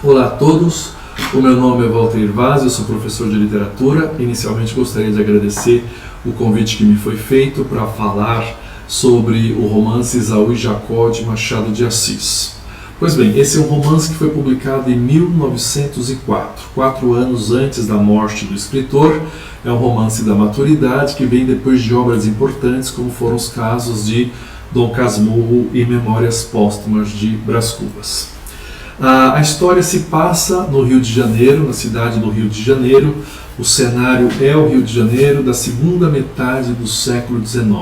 Olá a todos, o meu nome é Walter Vaz, eu sou professor de literatura. Inicialmente gostaria de agradecer o convite que me foi feito para falar sobre o romance Esaú e Jacó de Machado de Assis. Pois bem, esse é um romance que foi publicado em 1904, 4 anos antes da morte do escritor. É um romance da maturidade que vem depois de obras importantes, como foram os casos de Dom Casmurro e Memórias Póstumas de Brás Cubas. A história se passa no Rio de Janeiro, na cidade do Rio de Janeiro. O cenário é o Rio de Janeiro da segunda metade do século XIX.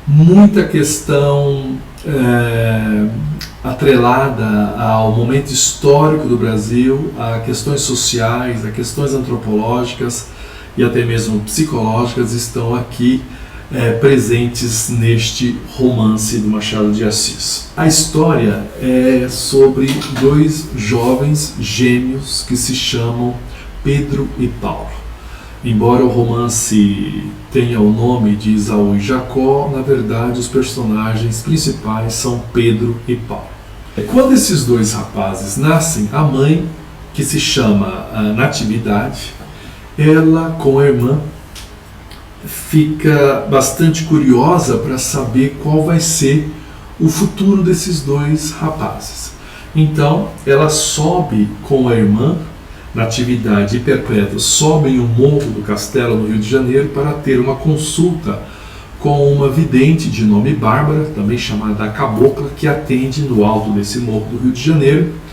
Muita questão atrelada ao momento histórico do Brasil, a questões sociais, a questões antropológicas e até mesmo psicológicas estão aqui presentes neste romance do Machado de Assis. A história é sobre 2 jovens gêmeos que se chamam Pedro e Paulo. Embora o romance tenha o nome de Esaú e Jacó, na verdade os personagens principais são Pedro e Paulo. Quando esses 2 rapazes nascem, a mãe, que se chama Natividade, ela com a irmã fica bastante curiosa para saber qual vai ser o futuro desses 2 rapazes. Então ela sobe com a irmã, Natividade e Perpétua, sobem o morro do castelo no Rio de Janeiro para ter uma consulta com uma vidente de nome Bárbara, também chamada a Cabocla, que atende no alto desse morro do Rio de Janeiro.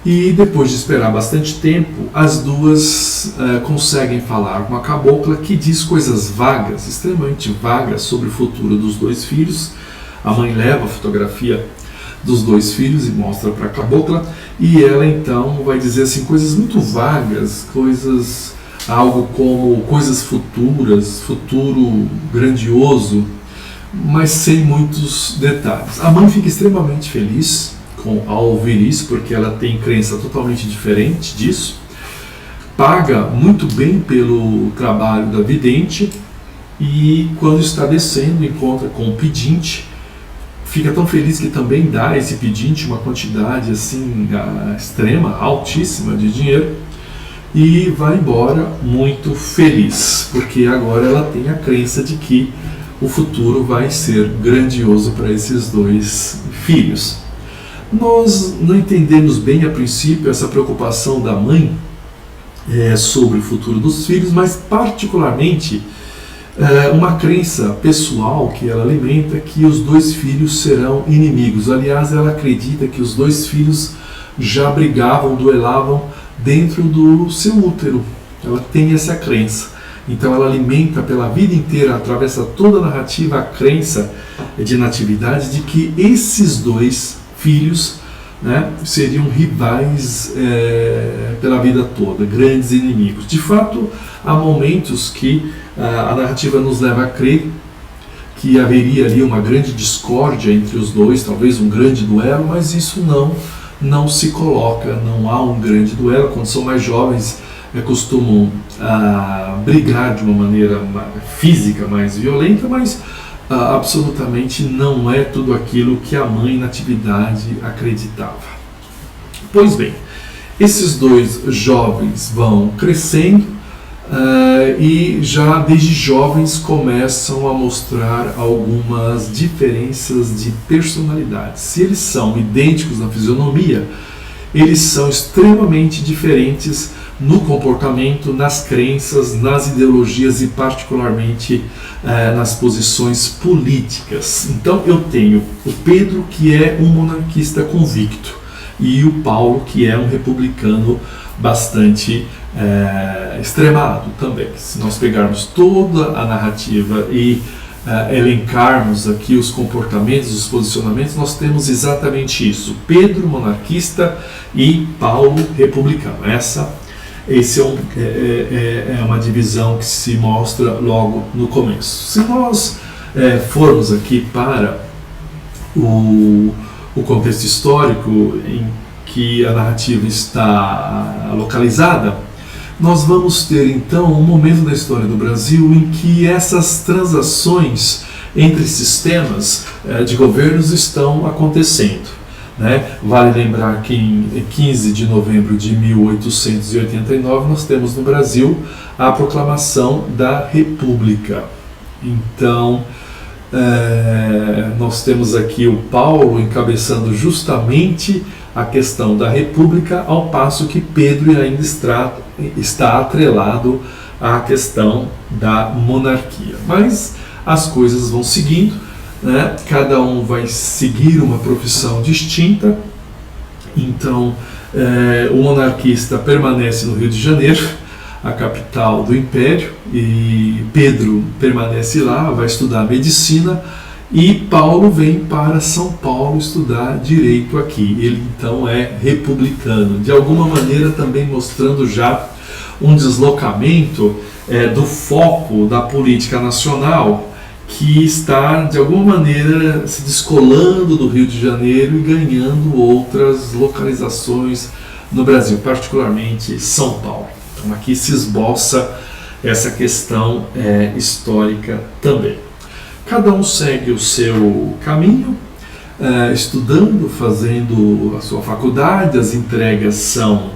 E depois de esperar bastante tempo, as duas conseguem falar com a Cabocla, que diz coisas vagas, extremamente vagas, sobre o futuro dos 2 filhos. A mãe leva a fotografia dos 2 filhos e mostra para a Cabocla, e ela então vai dizer assim, coisas muito vagas, algo como coisas futuras, futuro grandioso, mas sem muitos detalhes. A mãe fica extremamente feliz ao ouvir isso, porque ela tem crença totalmente diferente disso, paga muito bem pelo trabalho da vidente, e quando está descendo encontra com o pedinte, fica tão feliz que também dá a esse pedinte uma quantidade assim extrema, altíssima de dinheiro, e vai embora muito feliz, porque agora ela tem a crença de que o futuro vai ser grandioso para esses 2 filhos. Nós não entendemos bem a princípio essa preocupação da mãe sobre o futuro dos filhos, mas particularmente uma crença pessoal que ela alimenta, que os 2 filhos serão inimigos. Aliás, ela acredita que os 2 filhos já brigavam, duelavam dentro do seu útero. Ela tem essa crença. Então ela alimenta pela vida inteira, atravessa toda a narrativa, a crença de Natividade de que esses 2 filhos seriam rivais pela vida toda, grandes inimigos. De fato, há momentos que a narrativa nos leva a crer que haveria ali uma grande discórdia entre os 2, talvez um grande duelo, mas isso não se coloca, não há um grande duelo. Quando são mais jovens, costumam brigar de uma maneira física mais violenta, mas absolutamente não é tudo aquilo que a mãe Natividade acreditava. Pois bem, esses 2 jovens vão crescendo e já desde jovens começam a mostrar algumas diferenças de personalidade. Se eles são idênticos na fisionomia, eles são extremamente diferentes no comportamento, nas crenças, nas ideologias e particularmente nas posições políticas. Então eu tenho o Pedro, que é um monarquista convicto, e o Paulo, que é um republicano bastante extremado também. Se nós pegarmos toda a narrativa e elencarmos aqui os comportamentos, os posicionamentos, nós temos exatamente isso: Pedro monarquista e Paulo republicano. Essa é uma divisão que se mostra logo no começo. Se nós formos aqui para o contexto histórico em que a narrativa está localizada, nós vamos ter então um momento da história do Brasil em que essas transações entre sistemas de governos estão acontecendo. né? Vale lembrar que em 15 de novembro de 1889 nós temos no Brasil a proclamação da República. Então, nós temos aqui o Paulo encabeçando justamente a questão da República, ao passo que Pedro ainda está atrelado à questão da monarquia. Mas as coisas vão seguindo, né? Cada um vai seguir uma profissão distinta. Então, o monarquista permanece no Rio de Janeiro, a capital do Império, e Pedro permanece lá, vai estudar medicina, e Paulo vem para São Paulo estudar direito aqui. Ele então é republicano, de alguma maneira também mostrando já um deslocamento do foco da política nacional, que está de alguma maneira se descolando do Rio de Janeiro e ganhando outras localizações no Brasil, particularmente São Paulo. Então aqui se esboça essa questão histórica também. Cada um segue o seu caminho, estudando, fazendo a sua faculdade, as entregas são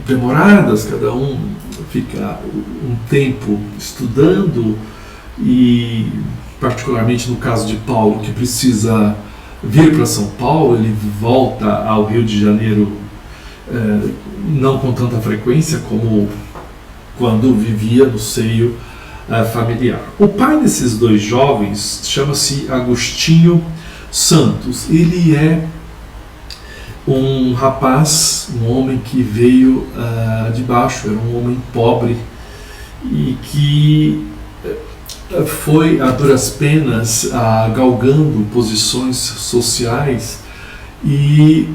demoradas, cada um fica um tempo estudando, e particularmente no caso de Paulo, que precisa vir para São Paulo, ele volta ao Rio de Janeiro não com tanta frequência como quando vivia no seio familiar. O pai desses dois jovens chama-se Agostinho Santos. Ele é um rapaz, um homem que veio de baixo, era um homem pobre e que foi a duras penas galgando posições sociais, e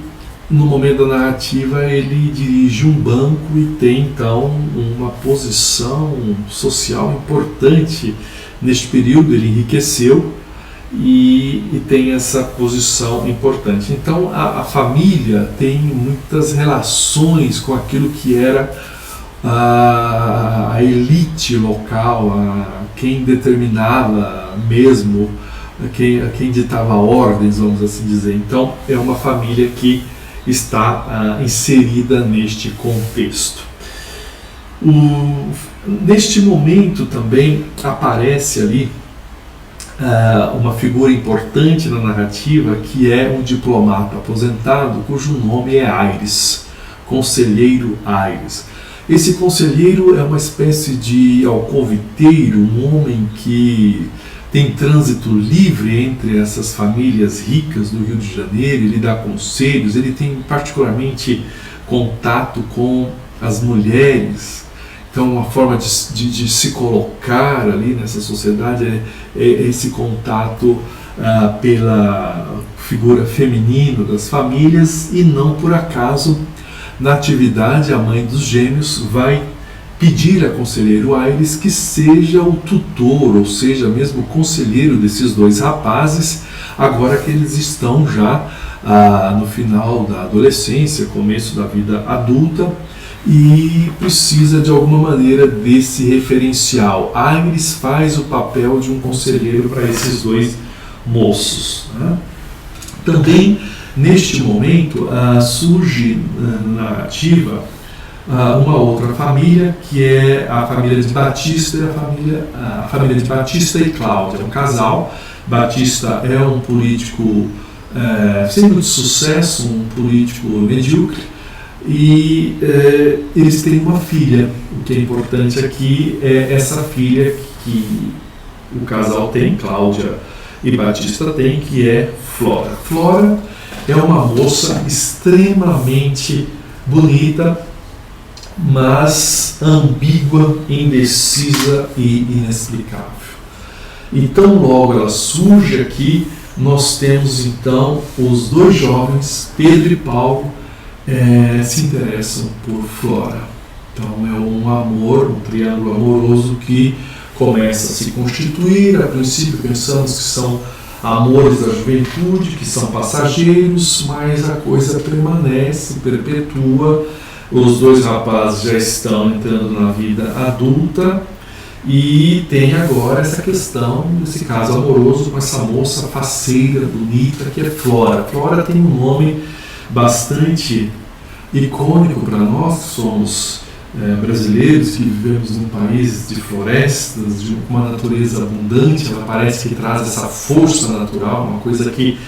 no momento da narrativa ele dirige um banco e tem então uma posição social importante. Neste período ele enriqueceu e tem essa posição importante. Então a família tem muitas relações com aquilo que era a elite local, quem determinava mesmo, quem ditava ordens, vamos assim dizer. Então é uma família que está inserida neste contexto. Neste momento também aparece ali uma figura importante na narrativa, que é um diplomata aposentado cujo nome é Aires, Conselheiro Aires. Esse conselheiro é uma espécie de alcoviteiro, um homem que tem trânsito livre entre essas famílias ricas do Rio de Janeiro, ele dá conselhos, ele tem particularmente contato com as mulheres. Então uma forma de se colocar ali nessa sociedade é esse contato pela figura feminina das famílias, e não por acaso na atividade a mãe dos gêmeos vai pedir a Conselheiro Aires que seja o tutor, ou seja, mesmo o conselheiro desses dois rapazes, agora que eles estão já no final da adolescência, começo da vida adulta, e precisa de alguma maneira desse referencial. Aires faz o papel de um conselheiro para esses dois moços, né? Também neste momento surge na narrativa uma outra família, que é a família de Batista, a família de Batista e Cláudia, um casal. Batista é um político sem muito sucesso, um político medíocre, e eles têm uma filha. O que é importante aqui é essa filha que o casal tem, Cláudia e Batista tem, que é Flora. Flora é uma moça extremamente bonita, mas ambígua, indecisa e inexplicável. Então, logo ela surge aqui, nós temos então os dois jovens, Pedro e Paulo, se interessam por Flora. Então é um amor, um triângulo amoroso que começa a se constituir. A princípio pensamos que são amores da juventude, que são passageiros, mas a coisa permanece, perpetua. Os dois rapazes já estão entrando na vida adulta E tem agora essa questão, esse caso amoroso com essa moça faceira, bonita, que é Flora. Flora tem um nome bastante icônico para nós, que somos brasileiros, que vivemos num país de florestas, de uma natureza abundante. Ela parece que traz essa força natural, uma coisa que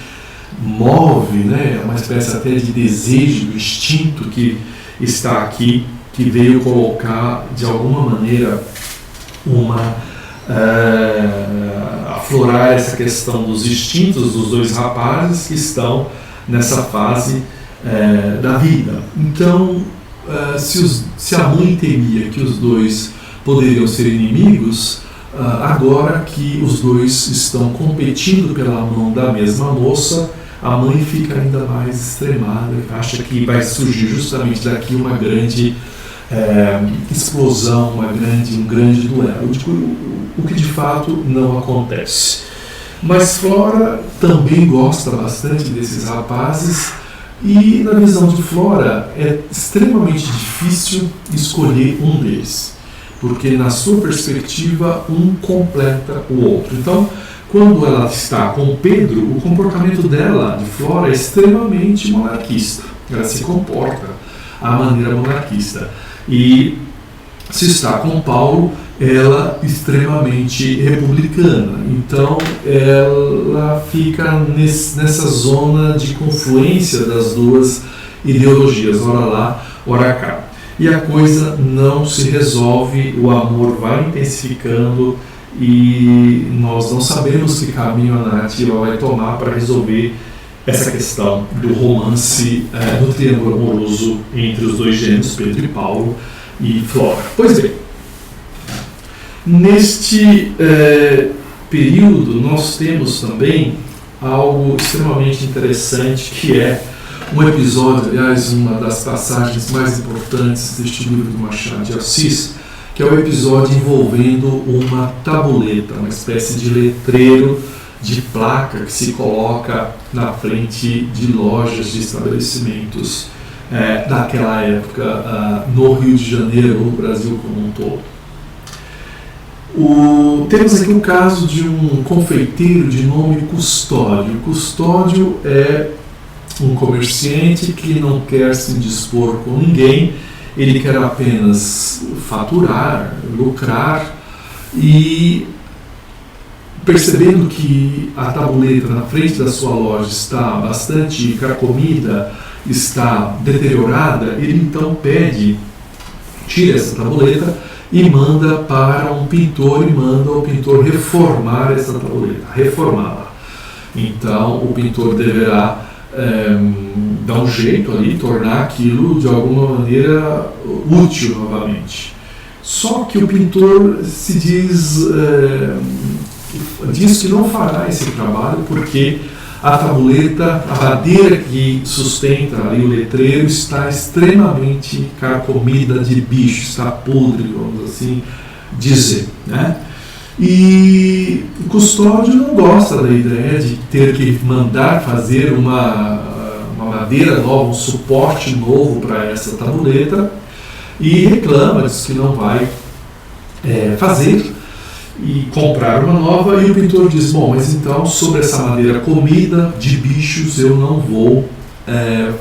move, né? Uma espécie até de desejo, instinto que está aqui, que veio colocar de alguma maneira aflorar essa questão dos instintos dos dois rapazes que estão nessa fase da vida. Então, se a mãe temia que os dois poderiam ser inimigos, agora que os dois estão competindo pela mão da mesma moça, a mãe fica ainda mais extremada, acha que vai surgir justamente daqui uma grande explosão, um grande duelo, o que de fato não acontece. Mas Flora também gosta bastante desses rapazes, e na visão de Flora é extremamente difícil escolher um deles, porque na sua perspectiva um completa o outro. Então, quando ela está com Pedro, o comportamento dela, de Flora, é extremamente monarquista. Ela se comporta à maneira monarquista. E se está com Paulo, ela extremamente republicana. Então ela fica nessa zona de confluência das duas ideologias, ora lá, ora cá. E a coisa não se resolve, o amor vai intensificando e nós não sabemos que caminho a narrativa vai tomar para resolver essa questão do romance, do triângulo amoroso entre os dois gêmeos, Pedro e Paulo e Flora. Pois bem, neste período nós temos também algo extremamente interessante, que é um episódio, aliás, uma das passagens mais importantes deste livro do Machado de Assis, que é o episódio envolvendo uma tabuleta, uma espécie de letreiro de placa que se coloca na frente de lojas, de estabelecimentos daquela época no Rio de Janeiro, no Brasil como um todo. Temos aqui um caso de um confeiteiro de nome Custódio. Custódio é um comerciante que não quer se indispor com ninguém, ele quer apenas faturar, lucrar, e percebendo que a tabuleta na frente da sua loja está bastante carcomida, está deteriorada, ele então tira essa tabuleta e manda para um pintor, e manda o pintor reformar essa tabuleta, reformá-la. Então o pintor deverá dar um jeito ali, tornar aquilo de alguma maneira útil novamente. Só que o pintor se diz que não fará esse trabalho, porque a tabuleta, a madeira que sustenta ali o letreiro, está extremamente carcomida de bicho, está podre, vamos assim dizer, né? E o Custódio não gosta da ideia de ter que mandar fazer uma madeira nova, um suporte novo para essa tabuleta, e reclama, diz que não vai fazer e comprar uma nova. E o pintor diz: bom, mas então sobre essa madeira comida de bichos eu não vou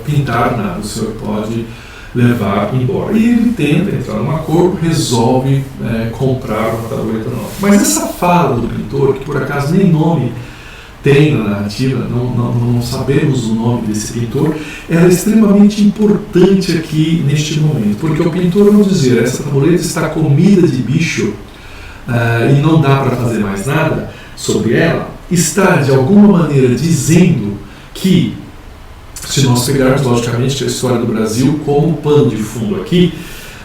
pintar nada, o senhor pode levar embora. E ele tenta entrar num acordo, resolve comprar uma tabuleta nova. Mas essa fala do pintor, que por acaso nem nome tem na narrativa, não sabemos o nome desse pintor, ela é extremamente importante aqui neste momento, porque o pintor não dizer essa tabuleta está comida de bicho e não dá para fazer mais nada sobre ela, está de alguma maneira dizendo que, se nós pegarmos logicamente a história do Brasil como pano de fundo aqui,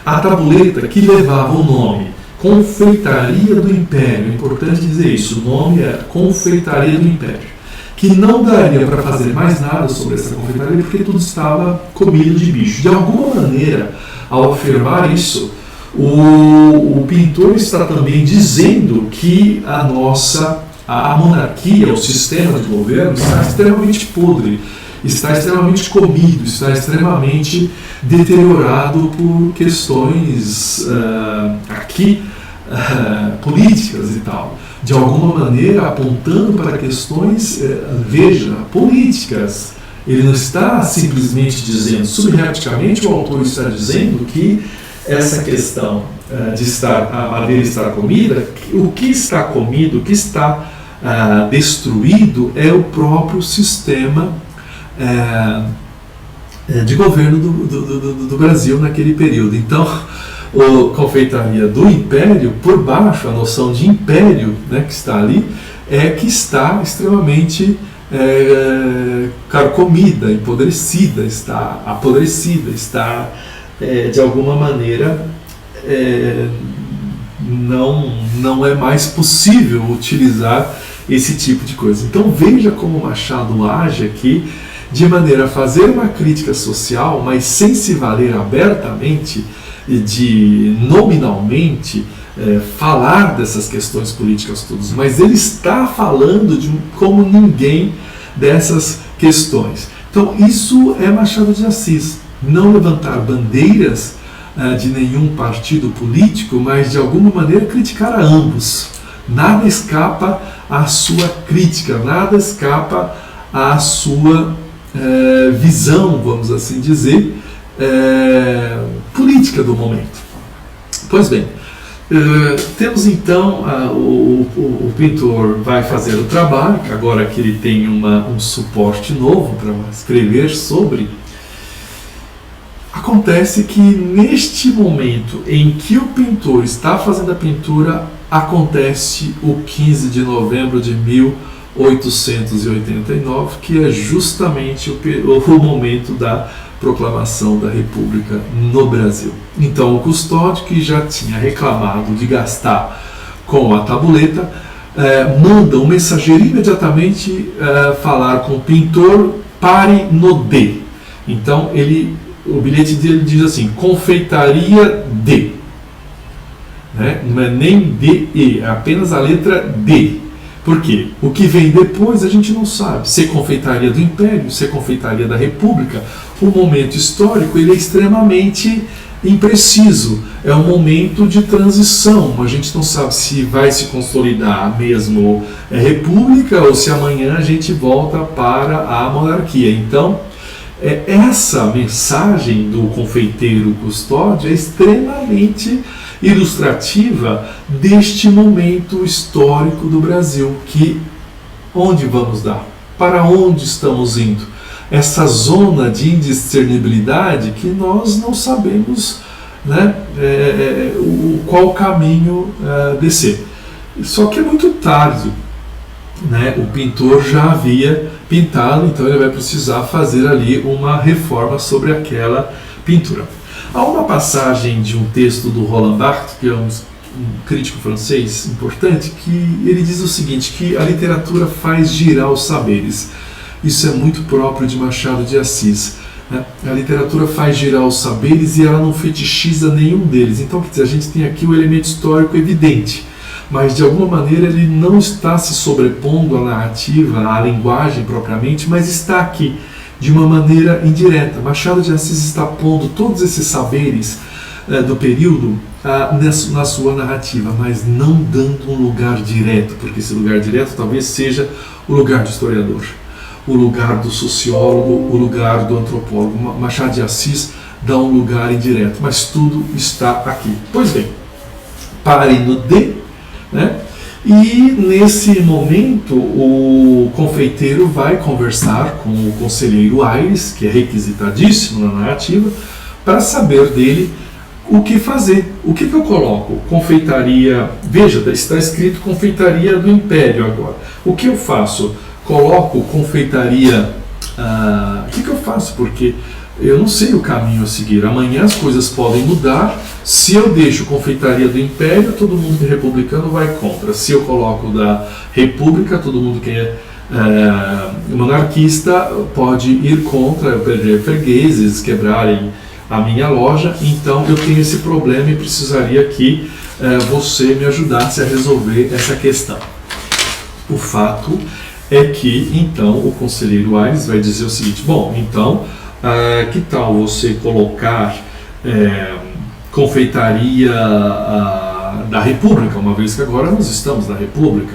a tabuleta que levava o nome Confeitaria do Império, é importante dizer isso, o nome é Confeitaria do Império, que não daria para fazer mais nada sobre essa confeitaria porque tudo estava comido de bicho. De alguma maneira, ao afirmar isso, o pintor está também dizendo que a monarquia, o sistema de governo, está extremamente podre, está extremamente comido, está extremamente deteriorado por questões aqui políticas e tal, de alguma maneira apontando para questões, veja, políticas. Ele não está simplesmente dizendo, subrepticamente o autor está dizendo que essa questão de a madeira estar comida, o que está comido, o que está destruído é o próprio sistema de governo do Brasil naquele período. Então, a confeitaria do império, por baixo, a noção de império, né, que está ali, é que está extremamente carcomida, empodrecida, está apodrecida, está de alguma maneira não é mais possível utilizar esse tipo de coisa. Então veja como Machado age aqui de maneira a fazer uma crítica social, mas sem se valer abertamente de nominalmente falar dessas questões políticas todas, mas ele está falando como ninguém dessas questões. Então isso é Machado de Assis, não levantar bandeiras de nenhum partido político, mas de alguma maneira criticar a ambos. Nada escapa à sua crítica, nada escapa à sua visão, vamos assim dizer, política do momento. Pois bem, temos então o pintor vai fazer o trabalho, agora que ele tem um suporte novo para escrever sobre. Acontece que neste momento em que o pintor está fazendo a pintura, acontece o 15 de novembro de 1889, que é justamente o momento da proclamação da República no Brasil. Então o custódio, que já tinha reclamado de gastar com a tabuleta, manda um mensageiro imediatamente falar com o pintor, pare no D. Então o bilhete dele diz assim, confeitaria D. Não é nem D-E, é apenas a letra D. Por quê? O que vem depois a gente não sabe. Se é confeitaria do Império, se é confeitaria da República, o momento histórico ele é extremamente impreciso. É um momento de transição. A gente não sabe se vai se consolidar mesmo a República ou se amanhã a gente volta para a monarquia. Então, essa mensagem do confeiteiro custódio é extremamente ilustrativa deste momento histórico do Brasil, que onde vamos dar? Para onde estamos indo? Essa zona de indiscernibilidade que nós não sabemos, né, qual caminho descer. Só que é muito tarde, né? O pintor já havia pintado, então ele vai precisar fazer ali uma reforma sobre aquela pintura. Há uma passagem de um texto do Roland Barthes, que é um crítico francês importante, que ele diz o seguinte, que a literatura faz girar os saberes. Isso é muito próprio de Machado de Assis. Né? A literatura faz girar os saberes e ela não fetichiza nenhum deles. Então, quer dizer, a gente tem aqui o elemento histórico evidente, mas de alguma maneira ele não está se sobrepondo à narrativa, à linguagem propriamente, mas está aqui de uma maneira indireta. Machado de Assis está pondo todos esses saberes do período na sua narrativa, mas não dando um lugar direto, porque esse lugar direto talvez seja o lugar do historiador, o lugar do sociólogo, o lugar do antropólogo. Machado de Assis dá um lugar indireto, mas tudo está aqui. Pois bem, pare no D, né? E nesse momento o confeiteiro vai conversar com o conselheiro Aires, que é requisitadíssimo na narrativa, para saber dele o que fazer. O que eu coloco? Confeitaria, veja, está escrito confeitaria do Império agora. O que eu faço? Coloco confeitaria... o que eu faço? Porque eu não sei o caminho a seguir. Amanhã as coisas podem mudar. Se eu deixo confeitaria do Império, todo mundo republicano vai contra. Se eu coloco da República, todo mundo que é monarquista pode ir contra, perder fregueses, quebrarem a minha loja. Então eu tenho esse problema e precisaria que você me ajudasse a resolver essa questão. O fato é que então o conselheiro Aires vai dizer o seguinte: bom, então que tal você colocar confeitaria da República, uma vez que agora nós estamos na República.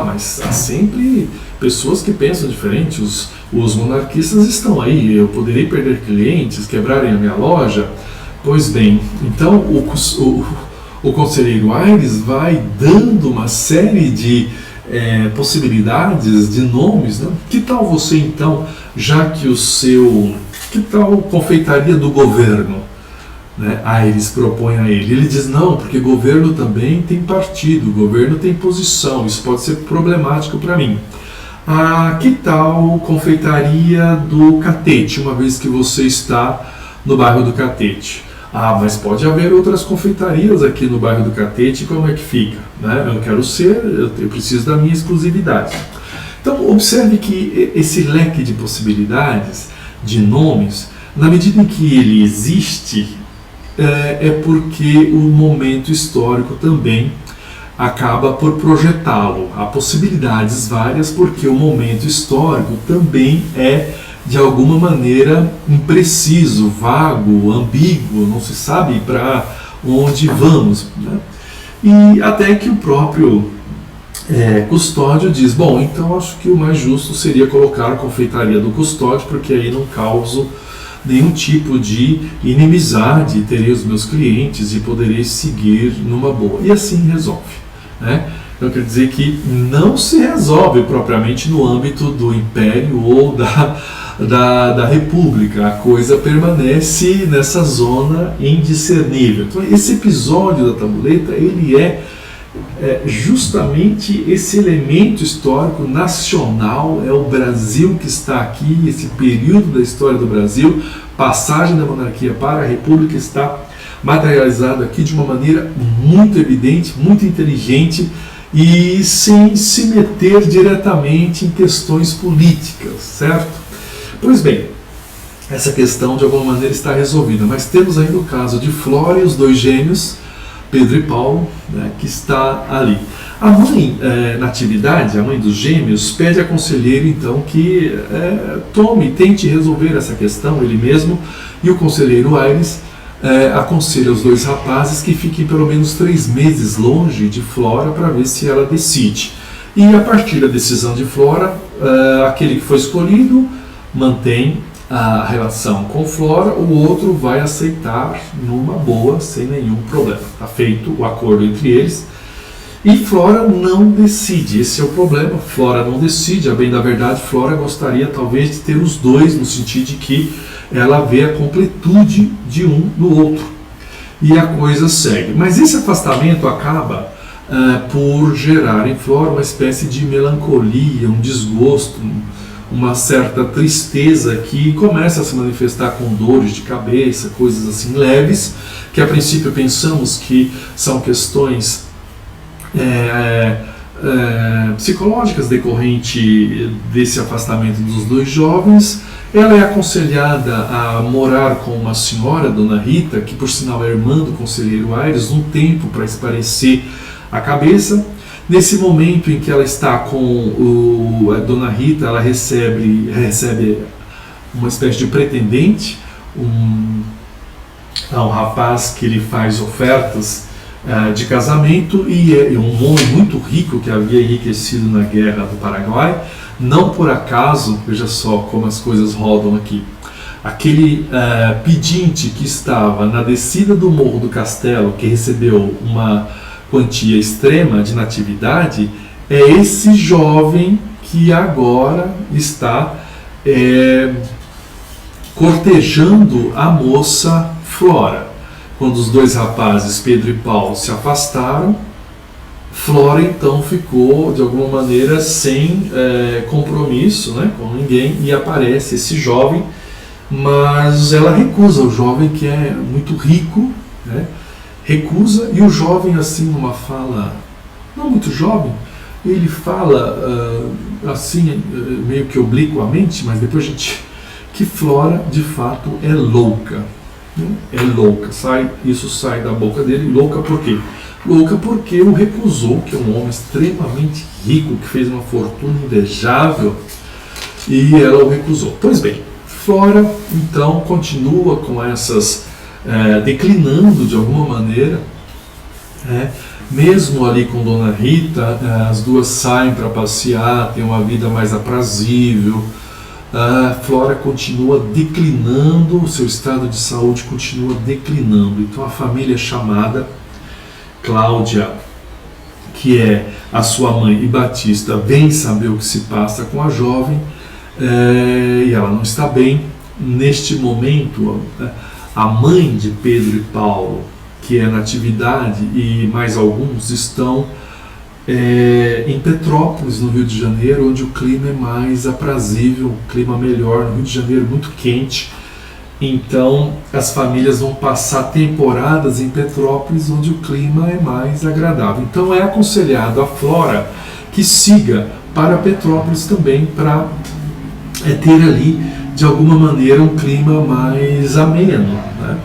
Mas há sempre pessoas que pensam diferente, os monarquistas estão aí, eu poderei perder clientes, quebrarem a minha loja. Pois bem, então o conselheiro Aires vai dando uma série de possibilidades, de nomes, né? Que tal você então, já que que tal confeitaria do governo? Né? Aires propõe a ele. Ele diz, não, porque governo também tem partido, governo tem posição, isso pode ser problemático para mim. Que tal confeitaria do Catete, uma vez que você está no bairro do Catete? Mas pode haver outras confeitarias aqui no bairro do Catete, como é que fica? Né? Eu preciso da minha exclusividade. Então, observe que esse leque de possibilidades, de nomes, na medida em que ele existe, é porque o momento histórico também acaba por projetá-lo. Há possibilidades várias, porque o momento histórico também é, de alguma maneira, impreciso, vago, ambíguo, não se sabe para onde vamos. Né? E até que o próprio Custódio diz, bom, então acho que o mais justo seria colocar a confeitaria do Custódio, porque aí não causo nenhum tipo de inimizade, terei os meus clientes e poderei seguir numa boa. E assim resolve. Né? Então quer dizer que não se resolve propriamente no âmbito do Império ou da República. A coisa permanece nessa zona indiscernível. Então esse episódio da tabuleta, ele é justamente esse elemento histórico nacional, é o Brasil que está aqui, esse período da história do Brasil, passagem da monarquia para a república, está materializado aqui de uma maneira muito evidente, muito inteligente e sem se meter diretamente em questões políticas, certo? Pois bem, essa questão de alguma maneira está resolvida, mas temos ainda o caso de Flora e os dois gêmeos, Pedro e Paulo, né, que está ali. A mãe Natividade, a mãe dos gêmeos, pede a conselheiro então que tente resolver essa questão ele mesmo, e o conselheiro Aires aconselha os dois rapazes que fiquem pelo menos 3 meses longe de Flora para ver se ela decide. E a partir da decisão de Flora, aquele que foi escolhido mantém a relação com Flora, o outro vai aceitar numa boa, sem nenhum problema. Está feito o acordo entre eles. E Flora não decide, esse é o problema. Flora não decide, a bem da verdade, Flora gostaria talvez de ter os dois, no sentido de que ela vê a completude de um no outro. E a coisa segue. Mas esse afastamento acaba por gerar em Flora uma espécie de melancolia, um desgosto, uma certa tristeza que começa a se manifestar com dores de cabeça, coisas assim leves, que a princípio pensamos que são questões psicológicas decorrente desse afastamento dos dois jovens. Ela é aconselhada a morar com uma senhora, Dona Rita, que por sinal é irmã do conselheiro Aires, um tempo para espairecer a cabeça. Nesse momento em que ela está com a Dona Rita, ela recebe uma espécie de pretendente, um rapaz que lhe faz ofertas de casamento, e é um homem muito rico que havia enriquecido na Guerra do Paraguai. Não por acaso, veja só como as coisas rodam aqui, aquele pedinte que estava na descida do Morro do Castelo, que recebeu uma quantia extrema de natividade, é esse jovem que agora está cortejando a moça Flora. Quando os dois rapazes, Pedro e Paulo, se afastaram, Flora então ficou de alguma maneira sem compromisso, né, com ninguém, e aparece esse jovem, mas ela recusa. O jovem, que é muito rico, né, recusa, e o jovem, assim, numa fala não muito jovem, ele fala assim, meio que obliquamente, mas depois a gente, que Flora de fato é louca, né? É louca, isso sai da boca dele. Louca por quê? Louca porque o recusou, que é um homem extremamente rico, que fez uma fortuna invejável, e ela o recusou. Pois bem, Flora então continua com essas declinando de alguma maneira Mesmo ali com Dona Rita, as duas saem para passear, têm uma vida mais aprazível. Flora continua declinando, o seu estado de saúde continua declinando. Então a família chamada Cláudia, que é a sua mãe, e Batista, vem saber o que se passa com a jovem, e ela não está bem. Neste momento, a mãe de Pedro e Paulo, que é Natividade, e mais alguns estão em Petrópolis, no Rio de Janeiro, onde o clima é mais aprazível, um clima melhor. No Rio de Janeiro, muito quente. Então as famílias vão passar temporadas em Petrópolis, onde o clima é mais agradável. Então é aconselhado a Flora que siga para Petrópolis também, para ter ali de alguma maneira um clima mais ameno, né?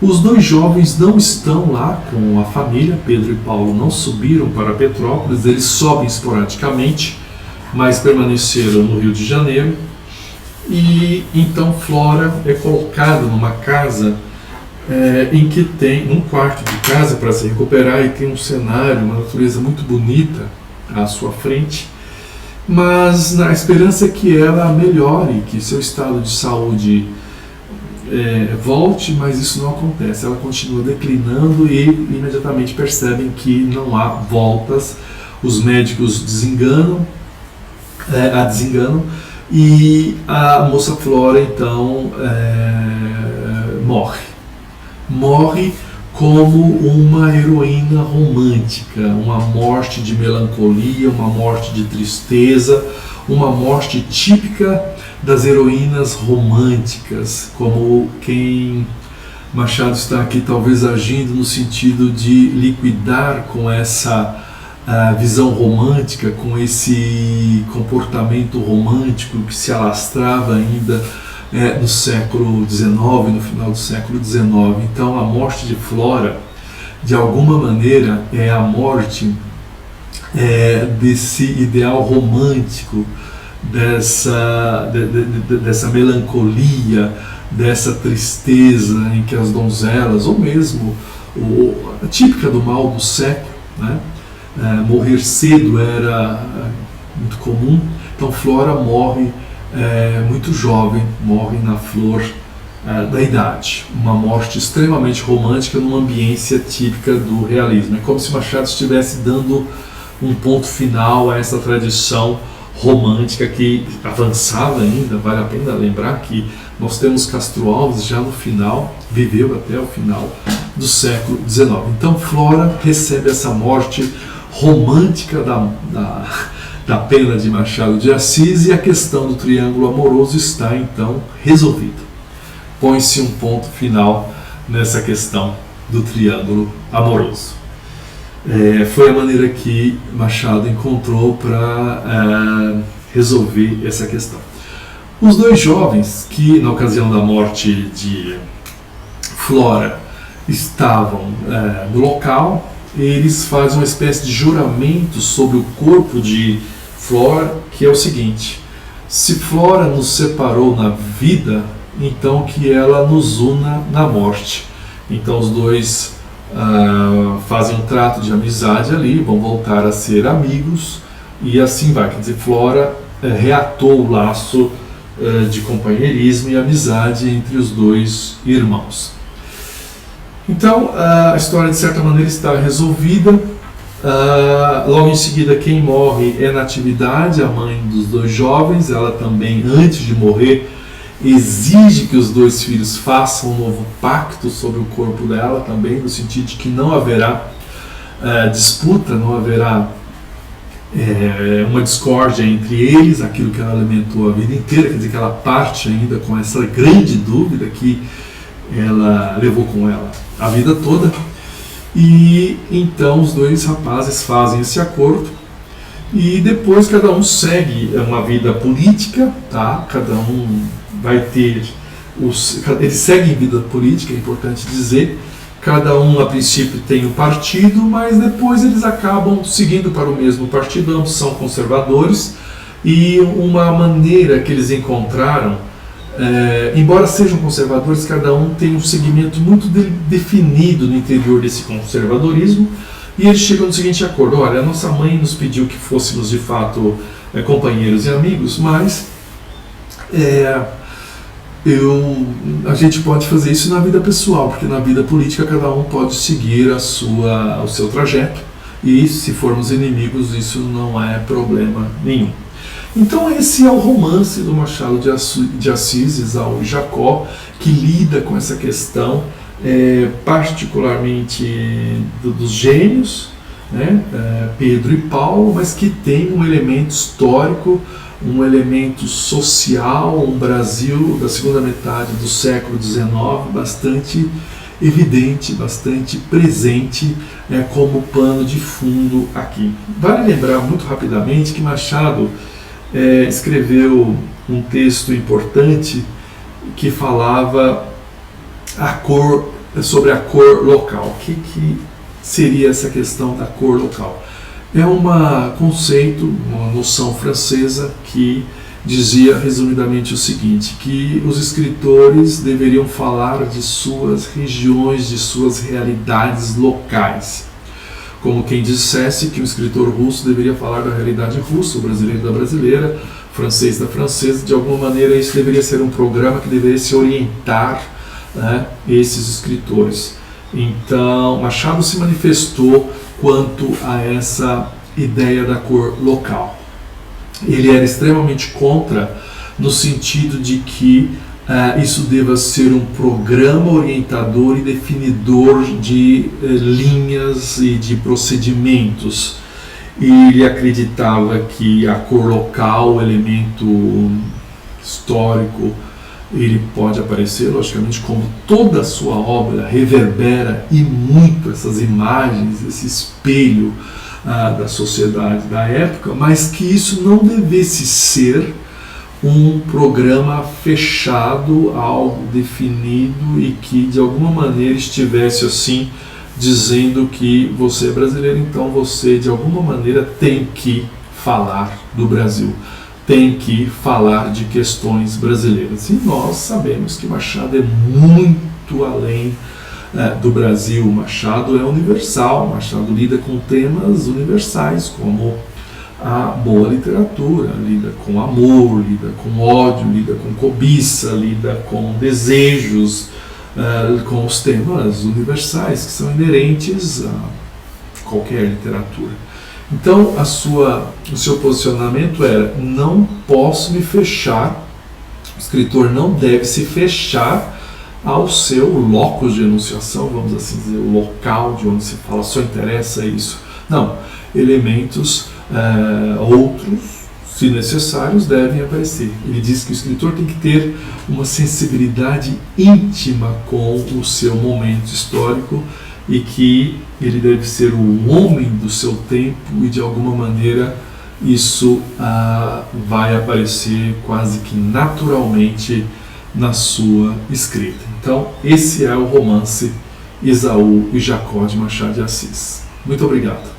Os dois jovens não estão lá com a família. Pedro e Paulo não subiram para Petrópolis, eles sobem esporadicamente, mas permaneceram no Rio de Janeiro. E então Flora é colocada numa casa em que tem um quarto de casa para se recuperar, e tem um cenário, uma natureza muito bonita à sua frente, mas na esperança que ela melhore, que seu estado de saúde volte, mas isso não acontece. Ela continua declinando e imediatamente percebem que não há voltas. Os médicos a desenganam, e a moça Flora então morre como uma heroína romântica, uma morte de melancolia, uma morte de tristeza, uma morte típica das heroínas românticas, como quem Machado está aqui talvez agindo no sentido de liquidar com essa visão romântica, com esse comportamento romântico que se alastrava ainda no século XIX, no final do século XIX. Então a morte de Flora, de alguma maneira, é a morte desse ideal romântico, dessa melancolia, dessa tristeza em que as donzelas, ou mesmo a típica do mal do século, né? Morrer cedo era muito comum. Então Flora morre muito jovem, morre na flor da idade, uma morte extremamente romântica numa ambiência típica do realismo. É como se Machado estivesse dando um ponto final a essa tradição romântica que avançava ainda. Vale a pena lembrar que nós temos Castro Alves já no final, viveu até o final do século XIX. Então Flora recebe essa morte romântica da pena de Machado de Assis, e a questão do triângulo amoroso está então resolvida. Põe-se um ponto final nessa questão do triângulo amoroso. Foi a maneira que Machado encontrou para resolver essa questão. Os dois jovens que, na ocasião da morte de Flora, estavam no local, eles fazem uma espécie de juramento sobre o corpo de Flora, que é o seguinte: se Flora nos separou na vida, então que ela nos una na morte. Então os dois fazem um trato de amizade ali, vão voltar a ser amigos, e assim vai. Quer dizer, Flora reatou o laço de companheirismo e amizade entre os dois irmãos. Então a história de certa maneira está resolvida. Logo em seguida, quem morre é Natividade, a mãe dos dois jovens. Ela também, antes de morrer, exige que os dois filhos façam um novo pacto sobre o corpo dela, também no sentido de que não haverá disputa, não haverá uma discórdia entre eles, aquilo que ela alimentou a vida inteira. Quer dizer que ela parte ainda com essa grande dúvida que ela levou com ela a vida toda. E então os dois rapazes fazem esse acordo, e depois cada um segue uma vida política, tá? Cada um vai ter eles seguem vida política, é importante dizer. Cada um a princípio tem um partido, mas depois eles acabam seguindo para o mesmo partido. Ambos são conservadores, e uma maneira que eles encontraram embora sejam conservadores, cada um tem um segmento muito definido no interior desse conservadorismo, e eles chegam no seguinte acordo: olha, a nossa mãe nos pediu que fôssemos de fato companheiros e amigos, mas a gente pode fazer isso na vida pessoal, porque na vida política cada um pode seguir o seu trajeto, e se formos inimigos isso não é problema nenhum. Então esse é o romance do Machado de Assis, Esaú e Jacó, que lida com essa questão particularmente dos gêmeos, né, Pedro e Paulo, mas que tem um elemento histórico, um elemento social, um Brasil da segunda metade do século XIX bastante evidente, bastante presente como pano de fundo aqui. Vale lembrar muito rapidamente que Machado escreveu um texto importante que falava sobre a cor local. O que seria essa questão da cor local? É um conceito, uma noção francesa que dizia resumidamente o seguinte, que os escritores deveriam falar de suas regiões, de suas realidades locais. Como quem dissesse que o escritor russo deveria falar da realidade russa, o brasileiro da brasileira, o francês da francesa. De alguma maneira isso deveria ser um programa que deveria se orientar, né, esses escritores. Então Machado se manifestou quanto a essa ideia da cor local. Ele era extremamente contra, no sentido de que isso deva ser um programa orientador e definidor de linhas e de procedimentos. E ele acreditava que a cor local, o elemento histórico, ele pode aparecer, logicamente, como toda a sua obra reverbera e muito essas imagens, esse espelho da sociedade da época, mas que isso não devesse ser um programa fechado, algo definido, e que de alguma maneira estivesse assim dizendo que você é brasileiro, então você de alguma maneira tem que falar do Brasil, tem que falar de questões brasileiras. E nós sabemos que Machado é muito além do Brasil. Machado é universal, Machado lida com temas universais, como a boa literatura, lida com amor, lida com ódio, lida com cobiça, lida com desejos, com os temas universais que são inerentes a qualquer literatura. Então o seu posicionamento era: não posso me fechar, o escritor não deve se fechar ao seu locus de enunciação, vamos assim dizer, o local de onde se fala, só interessa isso. Não, elementos outros, se necessários, devem aparecer. Ele diz que o escritor tem que ter uma sensibilidade íntima com o seu momento histórico e que ele deve ser o homem do seu tempo, e de alguma maneira isso vai aparecer quase que naturalmente na sua escrita. Então esse é o romance Esaú e Jacó de Machado de Assis. Muito obrigado.